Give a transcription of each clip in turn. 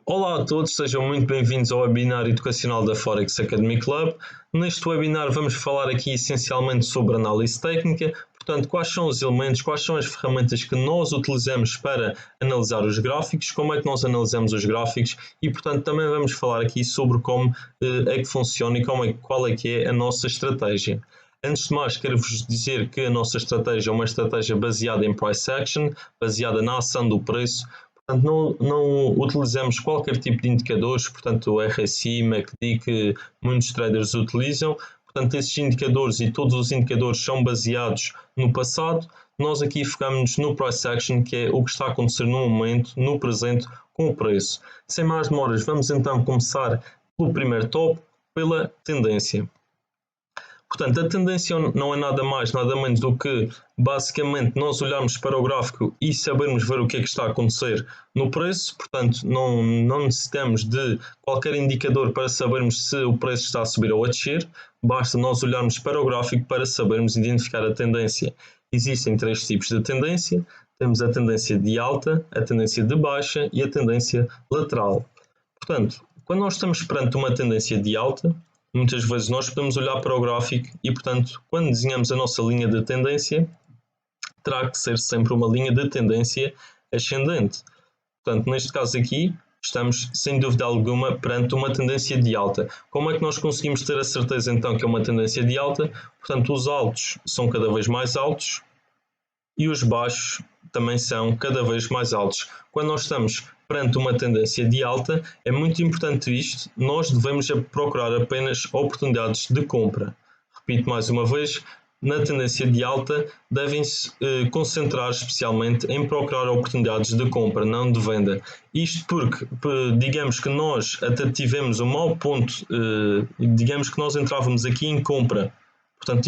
Olá a todos, sejam muito bem-vindos ao webinar educacional da Forex Academy Club. Neste webinar vamos falar aqui essencialmente sobre análise técnica, portanto, quais são os elementos, quais são as ferramentas que nós utilizamos para analisar os gráficos, como é que nós analisamos os gráficos e, portanto, também vamos falar aqui sobre como é que funciona e qual é que é a nossa estratégia. Antes de mais, quero-vos dizer que a nossa estratégia é uma estratégia baseada em price action, baseada na ação do preço. Portanto, não utilizamos qualquer tipo de indicadores, portanto, o RSI, MACD, que muitos traders utilizam. Portanto, esses indicadores e todos os indicadores são baseados no passado. Nós aqui focamos no price action, que é o que está a acontecer no momento, no presente, com o preço. Sem mais demoras, vamos então começar pelo primeiro tópico, pela tendência. Portanto, a tendência não é nada mais, nada menos do que, basicamente, nós olharmos para o gráfico e sabermos ver o que é que está a acontecer no preço. Portanto, não necessitamos de qualquer indicador para sabermos se o preço está a subir ou a descer. Basta nós olharmos para o gráfico para sabermos identificar a tendência. Existem três tipos de tendência. Temos a tendência de alta, a tendência de baixa e a tendência lateral. Portanto, quando nós estamos perante uma tendência de alta, muitas vezes nós podemos olhar para o gráfico e, portanto, quando desenhamos a nossa linha de tendência, terá que ser sempre uma linha de tendência ascendente. Portanto, neste caso aqui, estamos, sem dúvida alguma, perante uma tendência de alta. Como é que nós conseguimos ter a certeza, então, que é uma tendência de alta? Portanto, os altos são cada vez mais altos e os baixos também são cada vez mais altos. Quando nós estamos perante uma tendência de alta, é muito importante isto, nós devemos procurar apenas oportunidades de compra. Repito mais uma vez, na tendência de alta devem-se concentrar especialmente em procurar oportunidades de compra, não de venda. Isto porque, digamos que nós até tivemos um mau ponto, digamos que nós entrávamos aqui em compra. Portanto,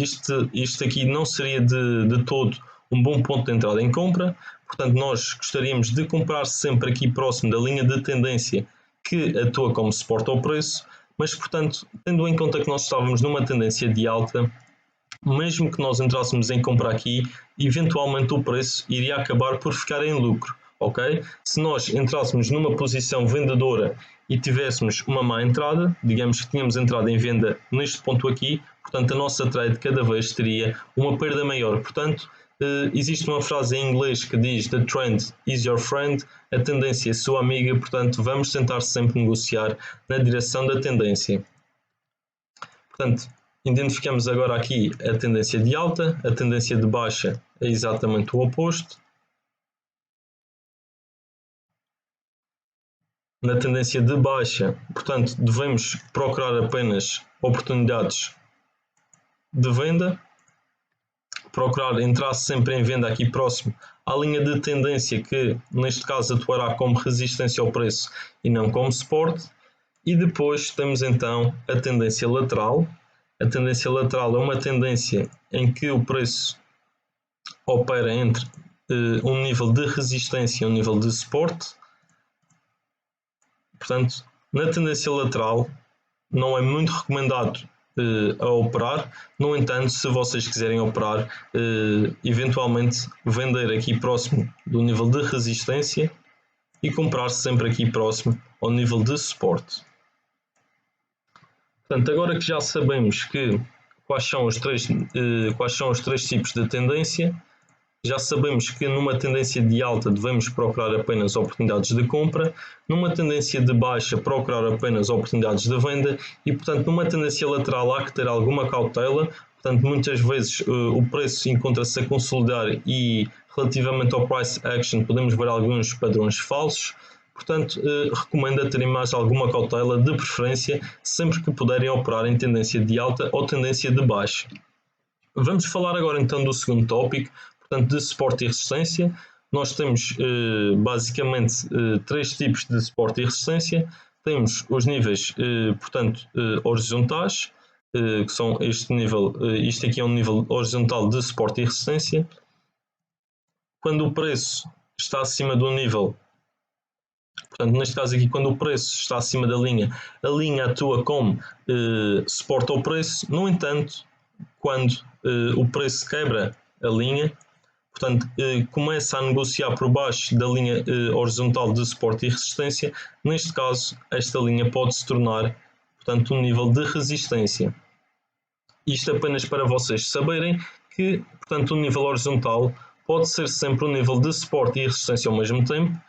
isto aqui não seria de todo um bom ponto de entrada em compra. Portanto, nós gostaríamos de comprar sempre aqui próximo da linha de tendência que atua como suporte ao preço, mas, portanto, tendo em conta que nós estávamos numa tendência de alta, mesmo que nós entrássemos em compra aqui, eventualmente o preço iria acabar por ficar em lucro, ok? Se nós entrássemos numa posição vendedora e tivéssemos uma má entrada, digamos que tínhamos entrado em venda neste ponto aqui, portanto, a nossa trade cada vez teria uma perda maior. Portanto, existe uma frase em inglês que diz "The trend is your friend", a tendência é sua amiga, portanto vamos tentar sempre negociar na direção da tendência. Portanto, identificamos agora aqui a tendência de alta, a tendência de baixa é exatamente o oposto. Na tendência de baixa, portanto, devemos procurar apenas oportunidades de venda, procurar entrar sempre em venda aqui próximo à linha de tendência que neste caso atuará como resistência ao preço e não como suporte. E depois temos então a tendência lateral. A tendência lateral é uma tendência em que o preço opera entre um nível de resistência e um nível de suporte. Portanto, na tendência lateral não é muito recomendado a operar. No entanto, se vocês quiserem operar, eventualmente vender aqui próximo do nível de resistência e comprar sempre aqui próximo ao nível de suporte. Portanto, agora que já sabemos quais são os três tipos de tendência, já sabemos que numa tendência de alta devemos procurar apenas oportunidades de compra, numa tendência de baixa procurar apenas oportunidades de venda e, portanto, numa tendência lateral há que ter alguma cautela. Portanto, muitas vezes o preço encontra-se a consolidar e, relativamente ao price action, podemos ver alguns padrões falsos. Portanto, recomendo terem mais alguma cautela, de preferência, sempre que puderem operar em tendência de alta ou tendência de baixa. Vamos falar agora então do segundo tópico, portanto, de suporte e resistência. Nós temos basicamente três tipos de suporte e resistência. Temos os níveis, portanto, horizontais, que são este nível, isto aqui é um nível horizontal de suporte e resistência. Quando o preço está acima do nível, portanto, neste caso aqui, quando o preço está acima da linha, a linha atua como suporte ao preço. No entanto, quando o preço quebra a linha, portanto, começa a negociar por baixo da linha horizontal de suporte e resistência. Neste caso, esta linha pode se tornar, portanto, um nível de resistência. Isto apenas para vocês saberem que, portanto, o nível horizontal pode ser sempre um nível de suporte e resistência ao mesmo tempo.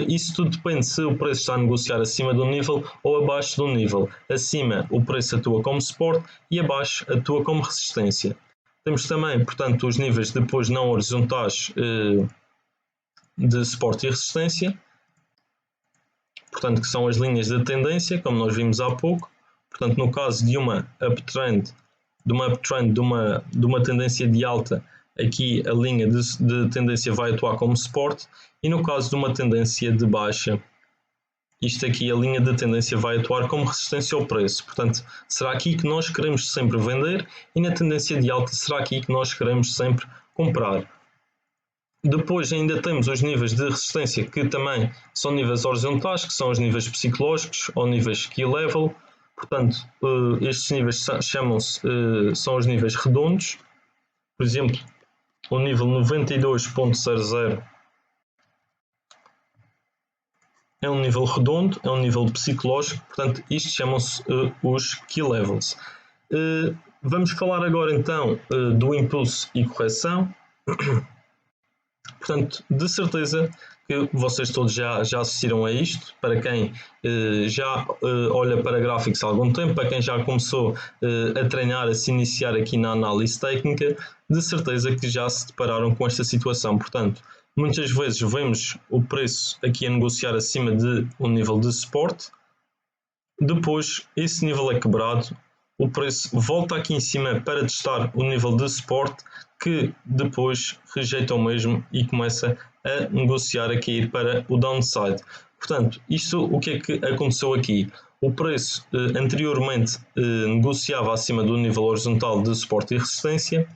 Isso tudo depende se o preço está a negociar acima do nível ou abaixo do nível. Acima, o preço atua como suporte e abaixo atua como resistência. Temos também, portanto, os níveis depois não horizontais de suporte e resistência, portanto, que são as linhas de tendência, como nós vimos há pouco. Portanto, no caso de uma uptrend, de uma tendência de alta, aqui a linha de tendência vai atuar como suporte, e no caso de uma tendência de baixa, isto aqui, a linha de tendência vai atuar como resistência ao preço. Portanto, será aqui que nós queremos sempre vender, e na tendência de alta será aqui que nós queremos sempre comprar. Depois ainda temos os níveis de resistência, que também são níveis horizontais, que são os níveis psicológicos ou níveis key level. Portanto, estes níveis chamam-se, são os níveis redondos. Por exemplo, o nível 92.00 é um nível redondo, é um nível psicológico. Portanto, isto chamam-se os key levels. Vamos falar agora então do impulso e correção. Portanto, de certeza que vocês todos já assistiram a isto. Para quem já olha para gráficos há algum tempo, para quem já começou a treinar, a se iniciar aqui na análise técnica, de certeza que já se depararam com esta situação. Portanto, muitas vezes vemos o preço aqui a negociar acima de um nível de suporte, depois esse nível é quebrado, o preço volta aqui em cima para testar o nível de suporte, que depois rejeita o mesmo e começa a negociar a cair para o downside. Portanto, isto, o que é que aconteceu aqui? O preço anteriormente negociava acima do nível horizontal de suporte e resistência,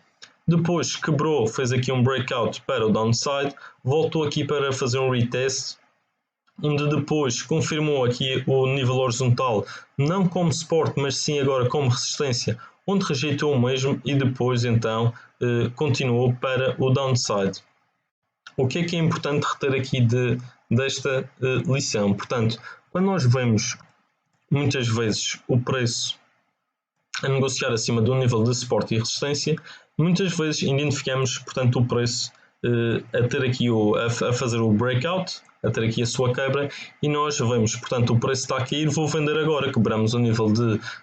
depois quebrou, fez aqui um breakout para o downside, voltou aqui para fazer um retest, onde depois confirmou aqui o nível horizontal, não como suporte, mas sim agora como resistência, onde rejeitou o mesmo e depois então continuou para o downside. O que é importante reter aqui desta lição? Portanto, quando nós vemos muitas vezes o preço a negociar acima do nível de suporte e resistência, muitas vezes identificamos, portanto, o preço a ter aqui a fazer o breakout, a ter aqui a sua quebra, e nós vemos, portanto, o preço está a cair, vou vender agora, quebramos o nível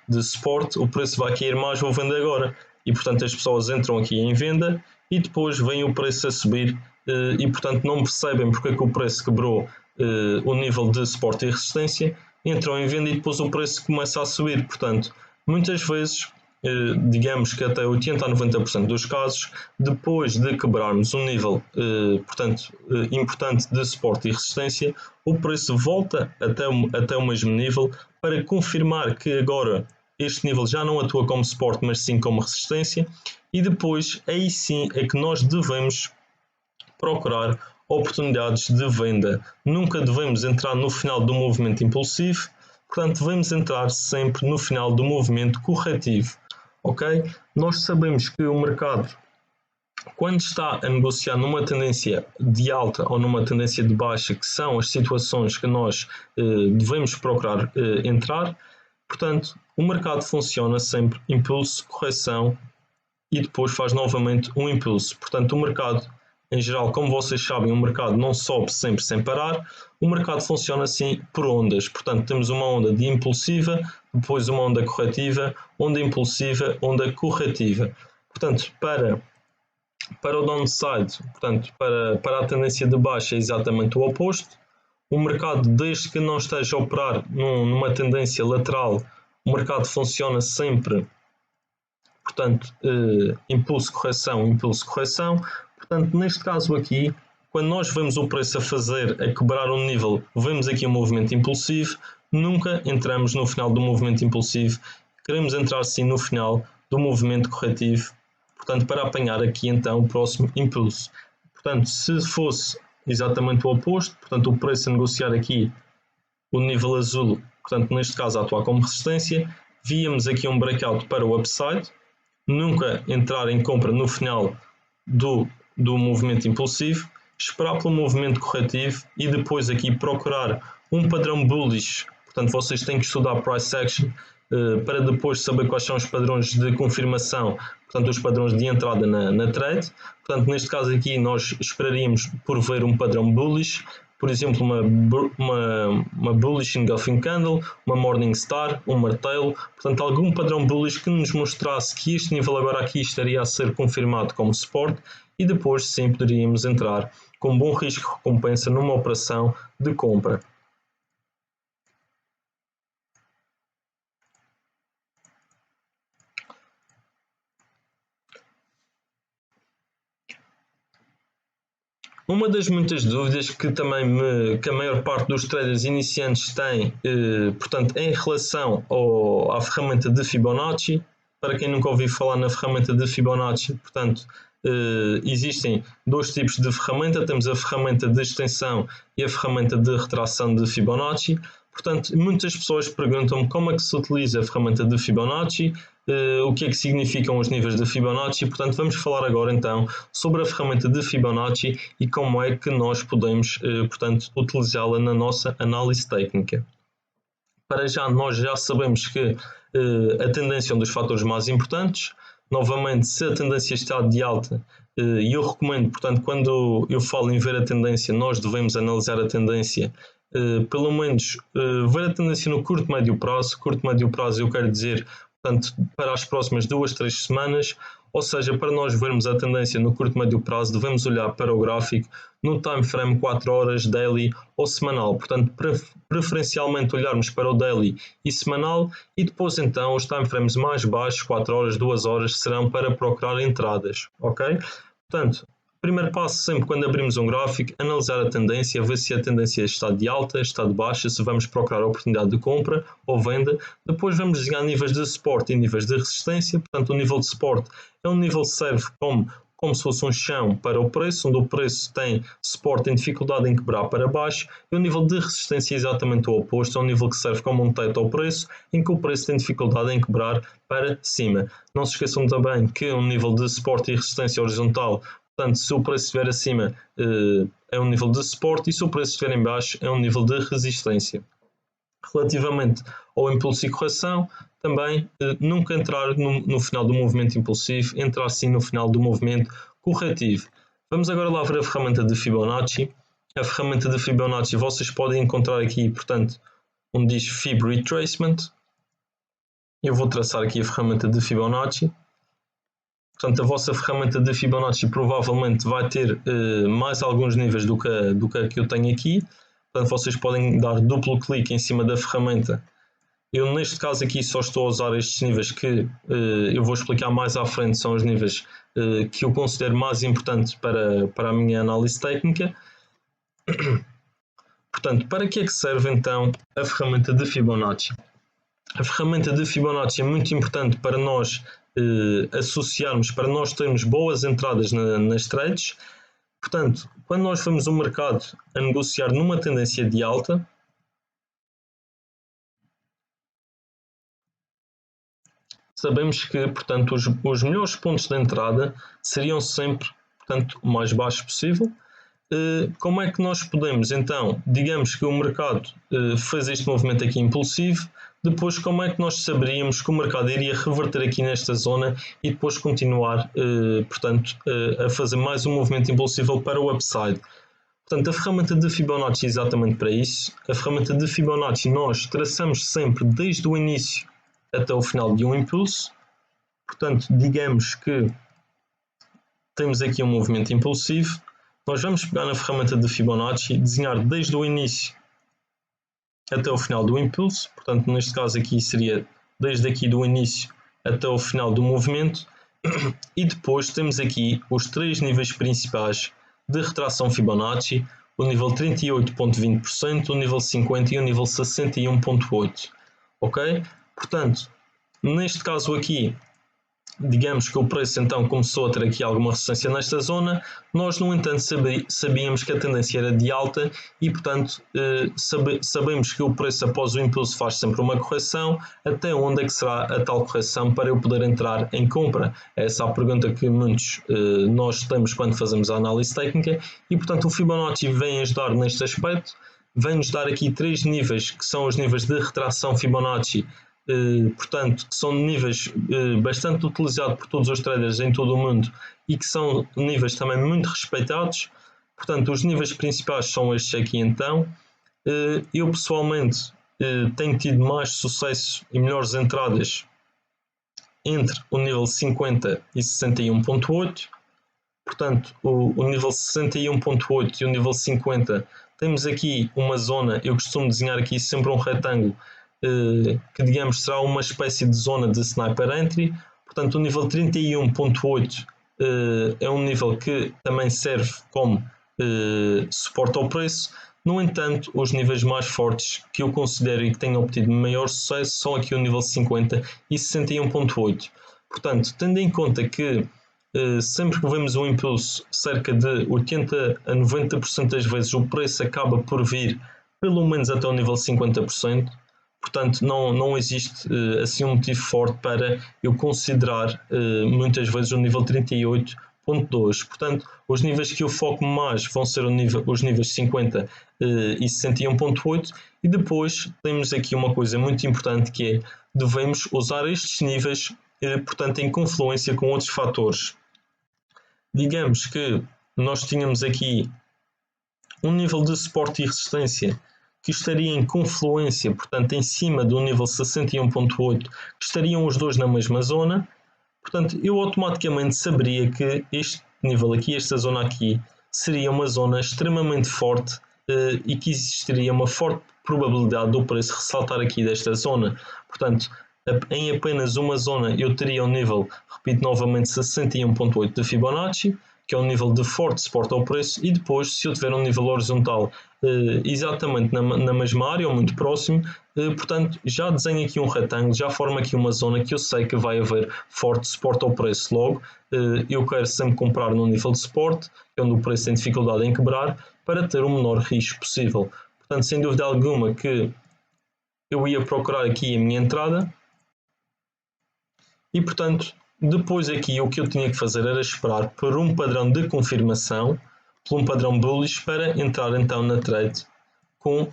de suporte, o preço vai cair mais, vou vender agora. E, portanto, as pessoas entram aqui em venda e depois vem o preço a subir e, portanto, não percebem porque é que o preço quebrou o nível de suporte e resistência, entram em venda e depois o preço começa a subir. Portanto, muitas vezes, digamos que até 80 a 90% dos casos, depois de quebrarmos um nível importante de suporte e resistência, o preço volta até o mesmo nível para confirmar que agora este nível já não atua como suporte, mas sim como resistência, e depois aí sim é que nós devemos procurar oportunidades de venda. Nunca devemos entrar no final do movimento impulsivo, portanto devemos entrar sempre no final do movimento corretivo. Ok? Nós sabemos que o mercado, quando está a negociar numa tendência de alta ou numa tendência de baixa, que são as situações que nós devemos procurar entrar, portanto, o mercado funciona sempre impulso, correção e depois faz novamente um impulso. Portanto, o mercado, em geral, como vocês sabem, o mercado não sobe sempre sem parar, o mercado funciona assim por ondas. Portanto, temos uma onda de impulsiva, depois uma onda corretiva, onda impulsiva, onda corretiva. Portanto, para o downside, portanto, para a tendência de baixa é exatamente o oposto. O mercado, desde que não esteja a operar numa tendência lateral, o mercado funciona sempre, portanto, impulso, correção. Portanto, neste caso aqui, quando nós vemos o preço a quebrar um nível, vemos aqui um movimento impulsivo, nunca entramos no final do movimento impulsivo, queremos entrar sim no final do movimento corretivo, portanto, para apanhar aqui então o próximo impulso. Portanto, se fosse exatamente o oposto, portanto, o preço a negociar aqui o nível azul, portanto, neste caso a atuar como resistência, víamos aqui um breakout para o upside, nunca entrar em compra no final do do movimento impulsivo, esperar pelo movimento corretivo e depois aqui procurar um padrão bullish. Portanto, vocês têm que estudar price action para depois saber quais são os padrões de confirmação, portanto, os padrões de entrada na trade. Portanto, neste caso aqui, nós esperaríamos por ver um padrão bullish, por exemplo, uma bullish engulfing candle, uma morning star, um martelo, portanto, algum padrão bullish que nos mostrasse que este nível agora aqui estaria a ser confirmado como suporte e depois sim poderíamos entrar com bom risco-recompensa numa operação de compra. Uma das muitas dúvidas que que a maior parte dos traders iniciantes tem, portanto, em relação à ferramenta de Fibonacci, para quem nunca ouviu falar na ferramenta de Fibonacci, portanto, existem dois tipos de ferramenta, temos a ferramenta de extensão e a ferramenta de retração de Fibonacci. Portanto, muitas pessoas perguntam-me como é que se utiliza a ferramenta de Fibonacci, o que é que significam os níveis de Fibonacci. Portanto, vamos falar agora então sobre a ferramenta de Fibonacci e como é que nós podemos, portanto, utilizá-la na nossa análise técnica. Para já, nós já sabemos que a tendência é um dos fatores mais importantes. Novamente, se a tendência está de alta, e eu recomendo, portanto, quando eu falo em ver a tendência, nós devemos analisar a tendência, pelo menos ver a tendência no curto, médio prazo. Curto, médio prazo eu quero dizer, portanto, para as próximas 2-3 semanas, ou seja, para nós vermos a tendência no curto, médio prazo, devemos olhar para o gráfico no time frame 4 horas, daily ou semanal. Portanto, preferencialmente olharmos para o daily e semanal e depois então os time frames mais baixos, 4 horas, 2 horas, serão para procurar entradas, ok? Portanto, primeiro passo sempre quando abrimos um gráfico, analisar a tendência, ver se a tendência está de alta, está de baixa, se vamos procurar a oportunidade de compra ou venda. Depois vamos desenhar níveis de suporte e níveis de resistência. Portanto, o nível de suporte é um nível que serve como se fosse um chão para o preço, onde o preço tem suporte, tem dificuldade em quebrar para baixo, e o nível de resistência é exatamente o oposto, é um nível que serve como um teto ao preço, em que o preço tem dificuldade em quebrar para cima. Não se esqueçam também que um nível de suporte e resistência horizontal, portanto, se o preço estiver acima é um nível de suporte e se o preço estiver em baixo é um nível de resistência. Relativamente ao impulso e correção, também nunca entrar no final do movimento impulsivo, entrar sim no final do movimento corretivo. Vamos agora lá ver a ferramenta de Fibonacci. A ferramenta de Fibonacci vocês podem encontrar aqui, portanto, onde diz Fib Retracement. Eu vou traçar aqui a ferramenta de Fibonacci. Portanto, a vossa ferramenta de Fibonacci provavelmente vai ter mais alguns níveis do que eu tenho aqui. Portanto, vocês podem dar duplo clique em cima da ferramenta. Eu, neste caso aqui, só estou a usar estes níveis que eu vou explicar mais à frente. São os níveis que eu considero mais importantes para a minha análise técnica. Portanto, para que é que serve então a ferramenta de Fibonacci? A ferramenta de Fibonacci é muito importante para nós associarmos, para nós termos boas entradas nas trades. Portanto, quando nós vemos o mercado a negociar numa tendência de alta, sabemos que, portanto, os melhores pontos de entrada seriam sempre, portanto, o mais baixo possível. Como é que nós podemos, então, digamos que o mercado fez este movimento aqui impulsivo, depois como é que nós saberíamos que o mercado iria reverter aqui nesta zona e depois continuar, portanto, a fazer mais um movimento impulsivo para o upside? Portanto, a ferramenta de Fibonacci é exatamente para isso. A ferramenta de Fibonacci nós traçamos sempre desde o início até o final de um impulso. Portanto, digamos que temos aqui um movimento impulsivo. Nós vamos pegar na ferramenta de Fibonacci e desenhar desde o início até o final do impulso. Portanto, neste caso aqui seria desde aqui do início até o final do movimento. E depois temos aqui os três níveis principais de retração Fibonacci, o nível 38,20%, o nível 50% e o nível 61,8%. Ok? Portanto, neste caso aqui, digamos que o preço então começou a ter aqui alguma resistência nesta zona. Nós, no entanto, sabíamos que a tendência era de alta e, portanto, sabemos que o preço após o impulso faz sempre uma correção. Até onde é que será a tal correção para eu poder entrar em compra? Essa é a pergunta que muitos nós temos quando fazemos a análise técnica e, portanto, o Fibonacci vem ajudar neste aspecto. Vem-nos dar aqui 3 níveis, que são os níveis de retração Fibonacci, portanto, que são níveis bastante utilizados por todos os traders em todo o mundo e que são níveis também muito respeitados. Portanto, os níveis principais são estes aqui então. Eu pessoalmente tenho tido mais sucesso e melhores entradas entre o nível 50 e 61.8. Portanto, o nível 61.8 e o nível 50, temos aqui uma zona, eu costumo desenhar aqui sempre um retângulo, que digamos será uma espécie de zona de sniper entry. Portanto, o nível 31.8 é um nível que também serve como suporte ao preço. No entanto, os níveis mais fortes que eu considero e que tenho obtido maior sucesso são aqui o nível 50 e 61.8. Portanto, tendo em conta que sempre que vemos um impulso, cerca de 80 a 90% das vezes o preço acaba por vir pelo menos até o nível 50%. Portanto, não existe assim um motivo forte para eu considerar muitas vezes o nível 38.2. Portanto, os níveis que eu foco mais vão ser os níveis 50 e 61.8. E depois temos aqui uma coisa muito importante que é devemos usar estes níveis, portanto, em confluência com outros fatores. Digamos que nós tínhamos aqui um nível de suporte e resistência que estaria em confluência, portanto, em cima do nível 61.8, que estariam os dois na mesma zona. Portanto, eu automaticamente saberia que este nível aqui, esta zona aqui, seria uma zona extremamente forte e que existiria uma forte probabilidade do preço ressaltar aqui desta zona. Portanto, em apenas uma zona eu teria um nível, repito novamente, 61.8 de Fibonacci, que é um nível de forte suporte ao preço, e depois, se eu tiver um nível horizontal exatamente na mesma área ou muito próximo, portanto, já desenho aqui um retângulo, já formo aqui uma zona que eu sei que vai haver forte suporte ao preço. Logo, eu quero sempre comprar no nível de suporte, que é onde o preço tem dificuldade em quebrar, para ter o menor risco possível. Portanto, sem dúvida alguma que eu ia procurar aqui a minha entrada, e portanto, depois aqui o que eu tinha que fazer era esperar por um padrão de confirmação, por um padrão bullish, para entrar então na trade com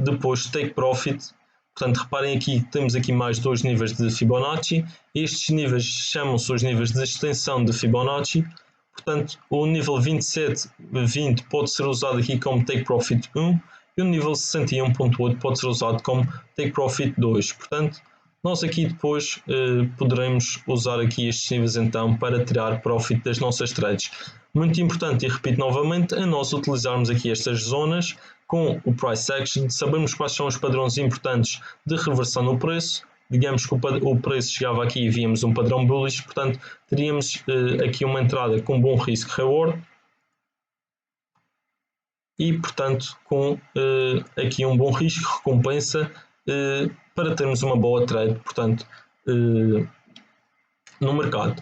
depois take profit. Portanto, reparem aqui, temos aqui mais 2 níveis de Fibonacci. Estes níveis chamam-se os níveis de extensão de Fibonacci. Portanto, o nível 27.20 pode ser usado aqui como take profit 1 e o nível 61.8 pode ser usado como take profit 2. Portanto, nós aqui depois poderemos usar aqui estes níveis então para tirar profit das nossas trades. Muito importante, e repito novamente, é nós utilizarmos aqui estas zonas com o price action, sabemos quais são os padrões importantes de reversão no preço. Digamos que o preço chegava aqui e víamos um padrão bullish, portanto teríamos aqui uma entrada com bom risk reward e portanto com aqui um bom risco recompensa para termos uma boa trade, portanto, no mercado.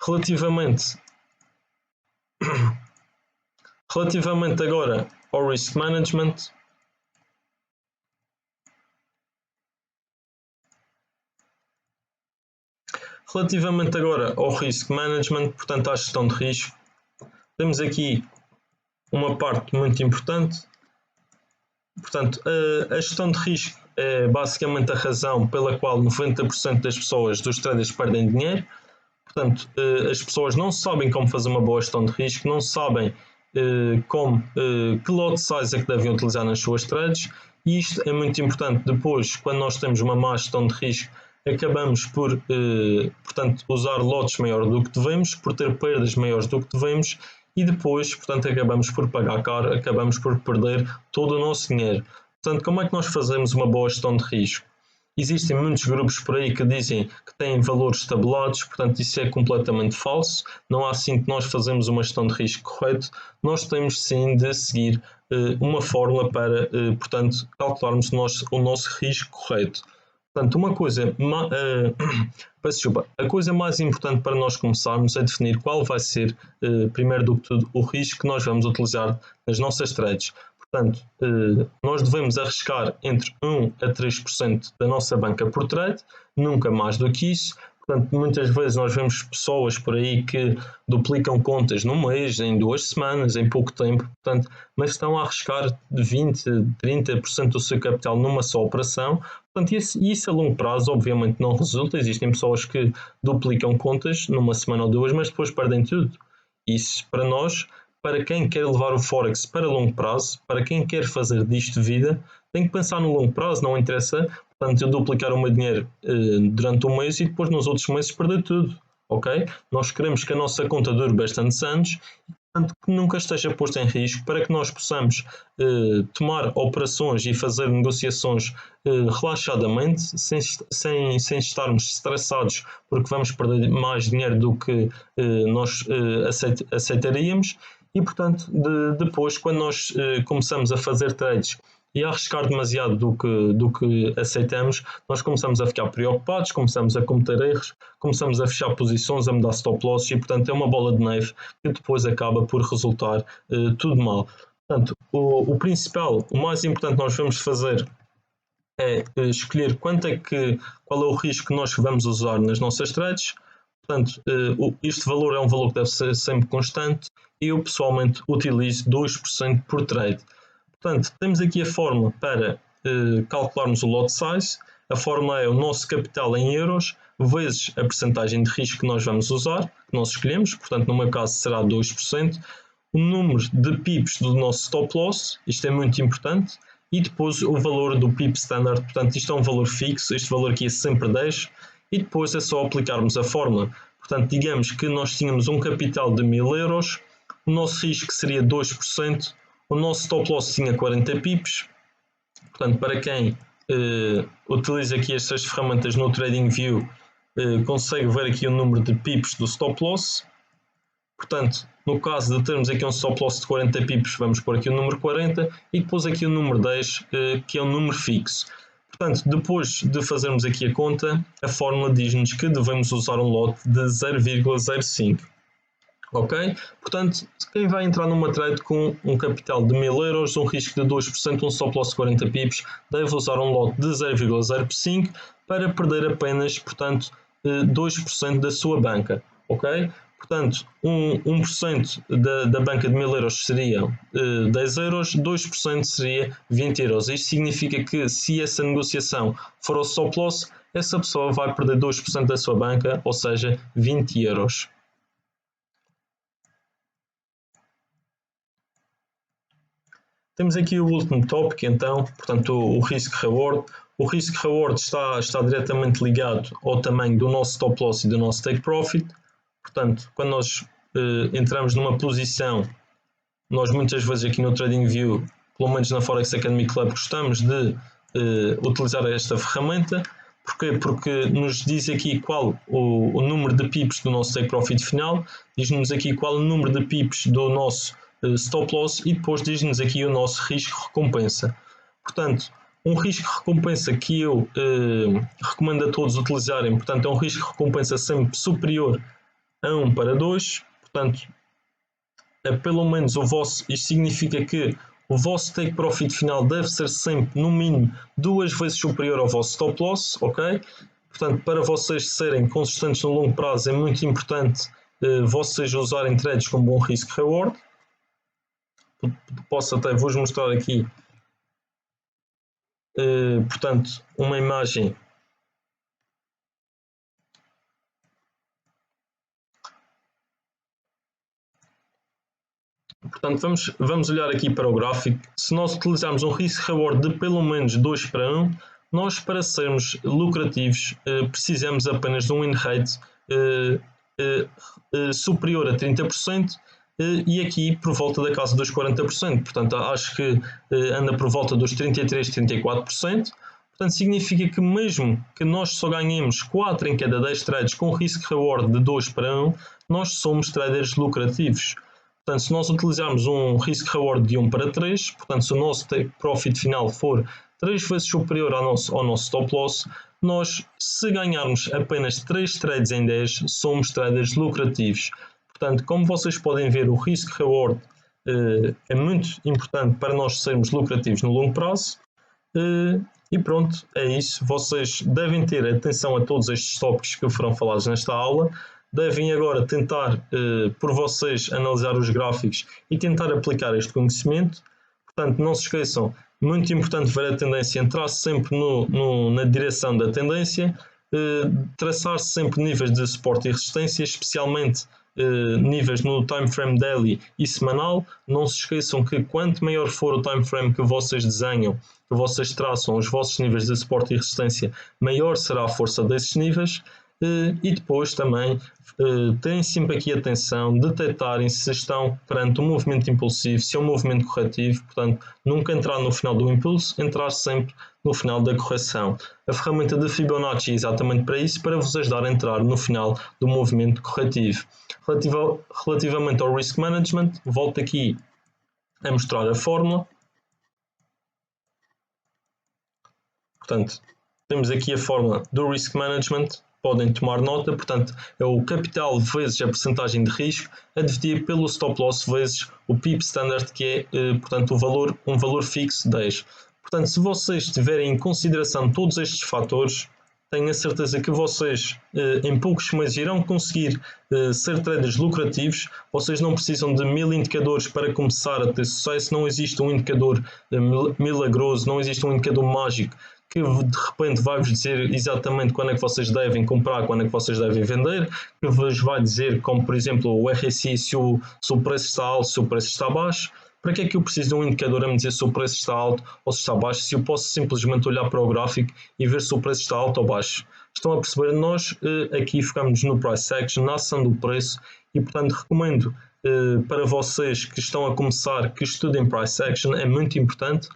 Relativamente agora ao risk management, portanto, à gestão de risco, temos aqui uma parte muito importante. Portanto, a gestão de risco é basicamente a razão pela qual 90% das pessoas, dos traders, perdem dinheiro. Portanto, as pessoas não sabem como fazer uma boa gestão de risco, não sabem que lot size é que devem utilizar nas suas trades, e isto é muito importante. Depois, quando nós temos uma má gestão de risco, acabamos por portanto, usar lotes maiores do que devemos, por ter perdas maiores do que devemos, e depois, portanto, acabamos por pagar caro, acabamos por perder todo o nosso dinheiro. Portanto, como é que nós fazemos uma boa gestão de risco? Existem muitos grupos por aí que dizem que têm valores tabelados, portanto isso é completamente falso. Não há assim que nós fazemos uma gestão de risco correta. Nós temos sim de seguir uma fórmula para, portanto, calcularmos o nosso risco correto. Portanto, a coisa mais importante para nós começarmos é definir qual vai ser, primeiro do que tudo, o risco que nós vamos utilizar nas nossas trades. Portanto, nós devemos arriscar entre 1 a 3% da nossa banca por trade, nunca mais do que isso. Portanto, muitas vezes nós vemos pessoas por aí que duplicam contas num mês, em 2 semanas, em pouco tempo, portanto, mas estão a arriscar de 20, 30% do seu capital numa só operação. Portanto, isso a longo prazo obviamente não resulta. Existem pessoas que duplicam contas numa semana ou duas, mas depois perdem tudo. Isso para nós, para quem quer levar o Forex para longo prazo, para quem quer fazer disto vida, tem que pensar no longo prazo, não interessa. Portanto, eu duplicar o meu dinheiro durante um mês e depois nos outros meses perder tudo, ok? Nós queremos que a nossa conta dure bastantes anos, portanto, que nunca esteja posto em risco, para que nós possamos tomar operações e fazer negociações relaxadamente, sem estarmos estressados, porque vamos perder mais dinheiro do que nós aceitaríamos. E, portanto, depois, quando nós começamos a fazer trades e a arriscar demasiado do que aceitamos, nós começamos a ficar preocupados, começamos a cometer erros, começamos a fechar posições, a mudar stop loss e, portanto, é uma bola de neve que depois acaba por resultar tudo mal. Portanto, o principal, o mais importante que nós vamos fazer é escolher qual é o risco que nós vamos usar nas nossas trades. Portanto, este valor é um valor que deve ser sempre constante e eu pessoalmente utilizo 2% por trade. Portanto, temos aqui a fórmula para calcularmos o lot size. A fórmula é o nosso capital em euros vezes a percentagem de risco que nós vamos usar, que nós escolhemos. Portanto, no meu caso será 2%. O número de pips do nosso stop loss, isto é muito importante. E depois o valor do pip standard, portanto, isto é um valor fixo, este valor aqui é sempre 10. E depois é só aplicarmos a fórmula. Portanto, digamos que nós tínhamos um capital de 1000 euros, o nosso risco seria 2%. O nosso stop loss tinha 40 pips, portanto, para quem utiliza aqui estas ferramentas no TradingView, consegue ver aqui o número de pips do stop loss. Portanto, no caso de termos aqui um stop loss de 40 pips, vamos pôr aqui o número 40 e depois aqui o número 10, que é um número fixo. Portanto, depois de fazermos aqui a conta, a fórmula diz-nos que devemos usar um lote de 0,05. Ok? Portanto, quem vai entrar numa trade com um capital de 1000 euros, um risco de 2%, um stop loss de 40 pips, deve usar um lote de 0,05 para perder apenas, portanto, 2% da sua banca. Ok? Portanto, 1% da banca de 1000 euros seria 10 euros, 2% seria 20 euros. Isto significa que se essa negociação for ao stop loss, essa pessoa vai perder 2% da sua banca, ou seja, 20 euros. Temos aqui o último tópico, então, portanto, o risk-reward. O risk-reward está diretamente ligado ao tamanho do nosso stop loss e do nosso take profit. Portanto, quando nós entramos numa posição, nós muitas vezes aqui no TradingView, pelo menos na Forex Academy Club, gostamos de utilizar esta ferramenta. Porquê? Porque nos diz aqui qual o número de pips do nosso take profit final, diz-nos aqui qual o número de pips do nosso stop loss e depois diz-nos aqui o nosso risco-recompensa. Portanto, um risco-recompensa que eu recomendo a todos utilizarem, portanto, é um risco-recompensa sempre superior a 1:2, portanto, pelo menos isto significa que o vosso take profit final deve ser sempre, no mínimo, 2 vezes superior ao vosso stop loss, ok? Portanto, para vocês serem consistentes no longo prazo, é muito importante vocês usarem trades com bom risk-reward. Posso até vos mostrar aqui, portanto, uma imagem Portanto, vamos olhar aqui para o gráfico. Se nós utilizarmos um risk-reward de pelo menos 2:1, nós, para sermos lucrativos, precisamos apenas de um win rate superior a 30%, e aqui por volta da casa dos 40%. Portanto, acho que anda por volta dos 33%, 34%. Portanto, significa que mesmo que nós só ganhemos 4 em cada 10 trades com risk-reward de 2:1, nós somos traders lucrativos. Portanto, se nós utilizarmos um risk-reward de 1:3, portanto, se o nosso take profit final for 3 vezes superior ao nosso stop loss, nós, se ganharmos apenas 3 trades em 10, somos traders lucrativos. Portanto, como vocês podem ver, o risk-reward é muito importante para nós sermos lucrativos no longo prazo. E pronto, é isso. Vocês devem ter atenção a todos estes tópicos que foram falados nesta aula. Devem agora tentar, por vocês, analisar os gráficos e tentar aplicar este conhecimento. Portanto, não se esqueçam, muito importante ver a tendência, entrar sempre na direção da tendência, traçar sempre níveis de suporte e resistência, especialmente níveis no time frame daily e semanal. Não se esqueçam que quanto maior for o time frame que vocês desenham, que vocês traçam os vossos níveis de suporte e resistência, maior será a força desses níveis. E depois também terem sempre aqui atenção, detectarem se estão perante um movimento impulsivo, se é um movimento corretivo. Portanto, nunca entrar no final do impulso, entrar sempre no final da correção. A ferramenta de Fibonacci é exatamente para isso, para vos ajudar a entrar no final do movimento corretivo. Relativamente ao Risk Management, volto aqui a mostrar a fórmula. Portanto, temos aqui a fórmula do Risk Management. Podem tomar nota, portanto, é o capital vezes a percentagem de risco a dividir pelo stop loss vezes o PIP standard, que é, portanto, um valor fixo 10. Portanto, se vocês tiverem em consideração todos estes fatores, tenho a certeza que vocês, em poucos meses, irão conseguir ser traders lucrativos. Vocês não precisam de 1000 indicadores para começar a ter sucesso. Não existe um indicador milagroso, não existe um indicador mágico que de repente vai-vos dizer exatamente quando é que vocês devem comprar, quando é que vocês devem vender, que vos vai dizer, como por exemplo o RSI, se o preço está alto, se o preço está baixo. Para que é que eu preciso de um indicador a me dizer se o preço está alto ou se está baixo, se eu posso simplesmente olhar para o gráfico e ver se o preço está alto ou baixo? Estão a perceber? Nós aqui focamos no price action, na ação do preço, e portanto recomendo para vocês que estão a começar que estudem price action. É muito importante.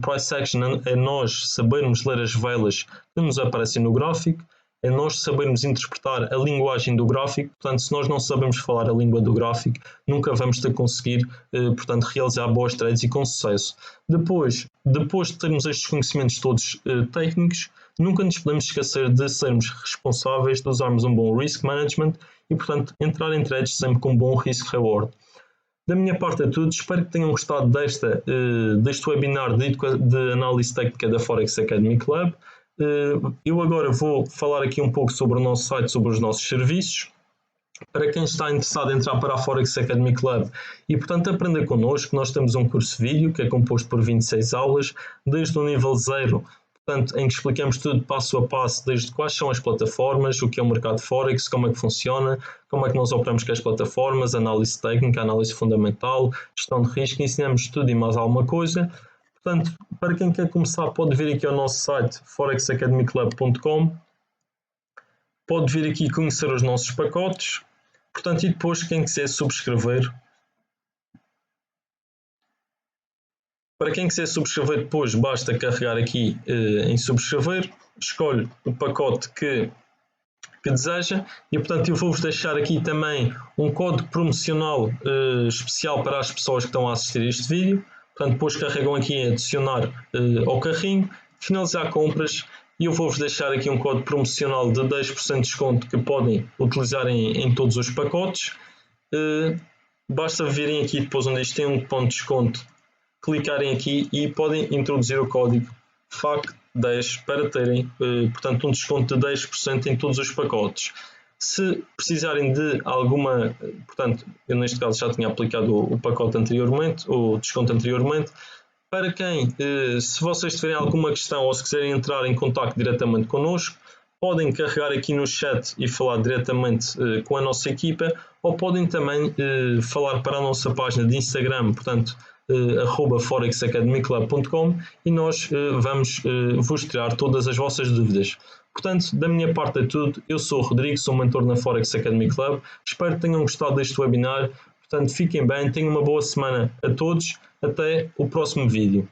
Price action é nós sabermos ler as velas que nos aparecem no gráfico, é nós sabermos interpretar a linguagem do gráfico. Portanto, se nós não sabemos falar a língua do gráfico, nunca vamos ter conseguir, portanto, realizar boas trades e com sucesso. Depois de termos estes conhecimentos todos técnicos, nunca nos podemos esquecer de sermos responsáveis, de usarmos um bom risk management e, portanto, entrar em trades sempre com um bom risk-reward. Da minha parte é tudo. Espero que tenham gostado deste webinar de análise técnica da Forex Academy Club. Eu agora vou falar aqui um pouco sobre o nosso site, sobre os nossos serviços. Para quem está interessado em entrar para a Forex Academy Club e, portanto, aprender connosco, nós temos um curso vídeo que é composto por 26 aulas, desde o nível 0, portanto, em que explicamos tudo passo a passo, desde quais são as plataformas, o que é o mercado Forex, como é que funciona, como é que nós operamos com as plataformas, análise técnica, análise fundamental, gestão de risco, ensinamos tudo e mais alguma coisa. Portanto, para quem quer começar, pode vir aqui ao nosso site forexacademyclub.com, pode vir aqui conhecer os nossos pacotes. Portanto, e depois quem quiser subscrever, para quem quiser subscrever depois, basta carregar aqui em subscrever, escolhe o pacote que deseja e, portanto, eu vou-vos deixar aqui também um código promocional especial para as pessoas que estão a assistir a este vídeo. Portanto, depois carregam aqui em adicionar ao carrinho, finalizar compras, e eu vou-vos deixar aqui um código promocional de 10% de desconto que podem utilizar em todos os pacotes. Basta virem aqui depois onde isto tem um cupom de desconto, clicarem aqui e podem introduzir o código FAC10 para terem, portanto, um desconto de 10% em todos os pacotes. Se precisarem de alguma, portanto, eu neste caso já tinha aplicado o pacote anteriormente, o desconto anteriormente. Para quem, se vocês tiverem alguma questão ou se quiserem entrar em contato diretamente connosco, podem carregar aqui no chat e falar diretamente com a nossa equipa, ou podem também falar para a nossa página de Instagram, portanto, @forexacademyclub.com, e nós vamos vos tirar todas as vossas dúvidas. Portanto, da minha parte é tudo. Eu sou o Rodrigo, sou mentor na Forex Academy Club. Espero que tenham gostado deste webinar. Portanto, fiquem bem, tenham uma boa semana a todos. Até o próximo vídeo.